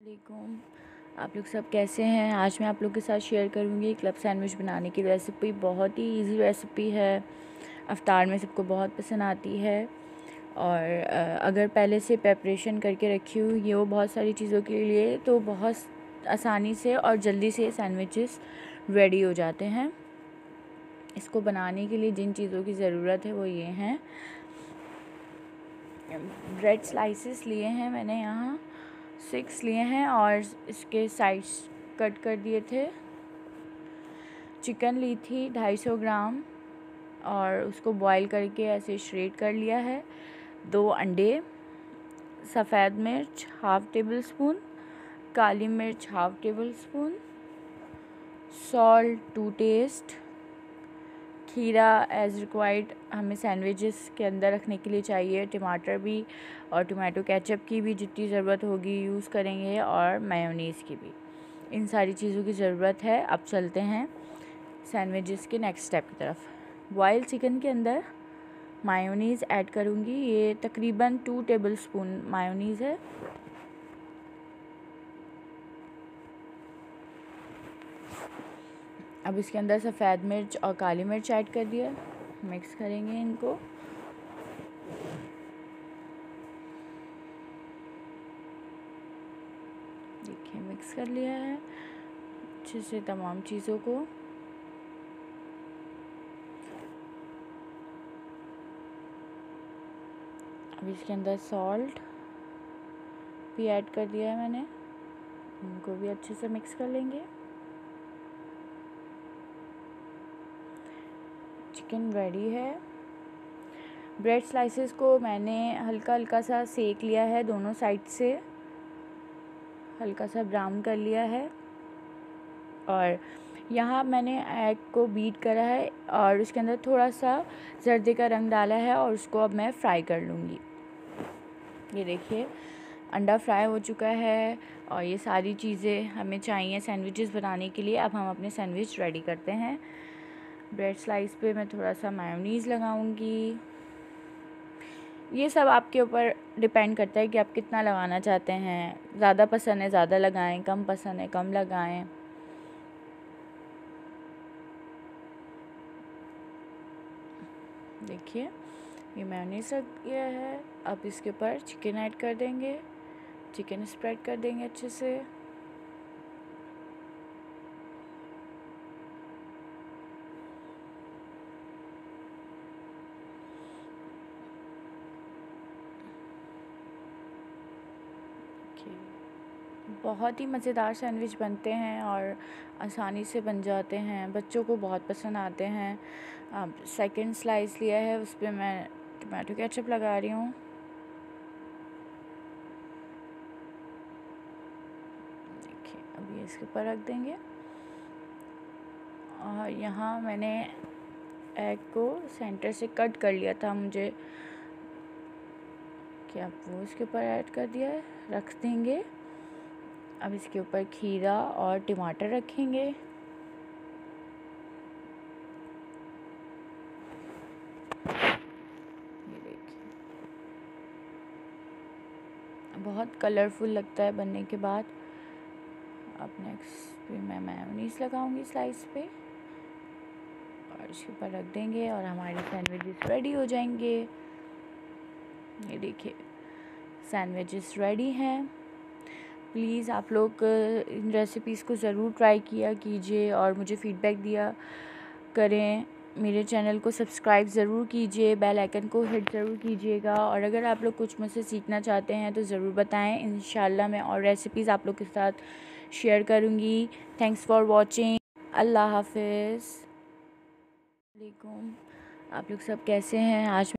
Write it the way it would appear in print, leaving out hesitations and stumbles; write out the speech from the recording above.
वालेकुम। आप लोग सब कैसे हैं। आज मैं आप लोग के साथ शेयर करूंगी क्लब सैंडविच बनाने की रेसिपी। बहुत ही इजी रेसिपी है, अफ्तार में सबको बहुत पसंद आती है। और अगर पहले से प्रिपरेशन करके रखी हुई हो बहुत सारी चीज़ों के लिए तो बहुत आसानी से और जल्दी से सैंडविचेस रेडी हो जाते हैं। इसको बनाने के लिए जिन चीज़ों की ज़रूरत है वो ये हैं। ब्रेड स्लाइसेस लिए हैं मैंने यहाँ 6 लिए हैं और इसके साइड्स कट कर दिए थे। चिकन ली थी 250 ग्राम और उसको बॉईल करके ऐसे श्रेड कर लिया है। 2 अंडे, सफ़ेद मिर्च हाफ़ टेबल स्पून, काली मिर्च half tablespoon, salt to taste, खीरा एज़ रिक्वायर्ड हमें सैंडविचेस के अंदर रखने के लिए चाहिए, टमाटर भी और टोमेटो केचप की भी जितनी ज़रूरत होगी यूज़ करेंगे और मेयोनीज़ की भी। इन सारी चीज़ों की ज़रूरत है। अब चलते हैं सैंडविचेस के नेक्स्ट स्टेप की तरफ। बॉइल्ड चिकन के अंदर मेयोनीज़ ऐड करूँगी। ये तकरीबन 2 टेबल स्पून मेयोनीज़ है। अब इसके अंदर सफ़ेद मिर्च और काली मिर्च ऐड कर दिया। मिक्स करेंगे इनको। देखिए मिक्स कर लिया है अच्छे से तमाम चीज़ों को। अब इसके अंदर सॉल्ट भी ऐड कर दिया है मैंने, इनको भी अच्छे से मिक्स कर लेंगे। चिकन रेडी है। ब्रेड स्लाइसेस को मैंने हल्का हल्का सा सेक लिया है, दोनों साइड से हल्का सा ब्राउन कर लिया है। और यहाँ मैंने एग को बीट करा है और उसके अंदर थोड़ा सा जर्दे का रंग डाला है और उसको अब मैं फ्राई कर लूँगी। ये देखिए अंडा फ्राई हो चुका है और ये सारी चीज़ें हमें चाहिए सैंडविचेस बनाने के लिए। अब हम अपने सैंडविच रेडी करते हैं। ब्रेड स्लाइस पे मैं थोड़ा सा मेयोनीज़ लगाऊंगी। ये सब आपके ऊपर डिपेंड करता है कि आप कितना लगाना चाहते हैं। ज़्यादा पसंद है ज़्यादा लगाएं, कम पसंद है कम लगाएं। देखिए ये मेयोनीज़ लग गया है। अब इसके ऊपर चिकन ऐड कर देंगे, चिकन स्प्रेड कर देंगे अच्छे से। बहुत ही मज़ेदार सैंडविच बनते हैं और आसानी से बन जाते हैं, बच्चों को बहुत पसंद आते हैं। अब सेकंड स्लाइस लिया है, उस पर मैं टमाटो केचप लगा रही हूँ। देखिए अब ये इसके ऊपर रख देंगे। और यहाँ मैंने एग को सेंटर से कट कर लिया था मुझे, कि अब वो इसके ऊपर ऐड कर दिया है, रख देंगे। अब इसके ऊपर खीरा और टमाटर रखेंगे। ये देखिए बहुत कलरफुल लगता है बनने के बाद। अब नेक्स्ट पे मैं मेयोनीज़ लगाऊंगी स्लाइस पे और इसके ऊपर रख देंगे और हमारे सैंडविचेस रेडी हो जाएंगे। ये देखिए सैंडविचेस रेडी हैं। प्लीज़ आप लोग इन रेसिपीज़ को ज़रूर ट्राई किया कीजिए और मुझे फ़ीडबैक दिया करें। मेरे चैनल को सब्सक्राइब ज़रूर कीजिए, बेल आइकन को हिट ज़रूर कीजिएगा। और अगर आप लोग कुछ मुझसे सीखना चाहते हैं तो ज़रूर बताएं। इंशाल्लाह मैं और रेसिपीज़ आप लोग के साथ शेयर करूँगी। Thanks for watching. अल्लाह हाफिज़। वालेकुम। आप लोग सब कैसे हैं। आज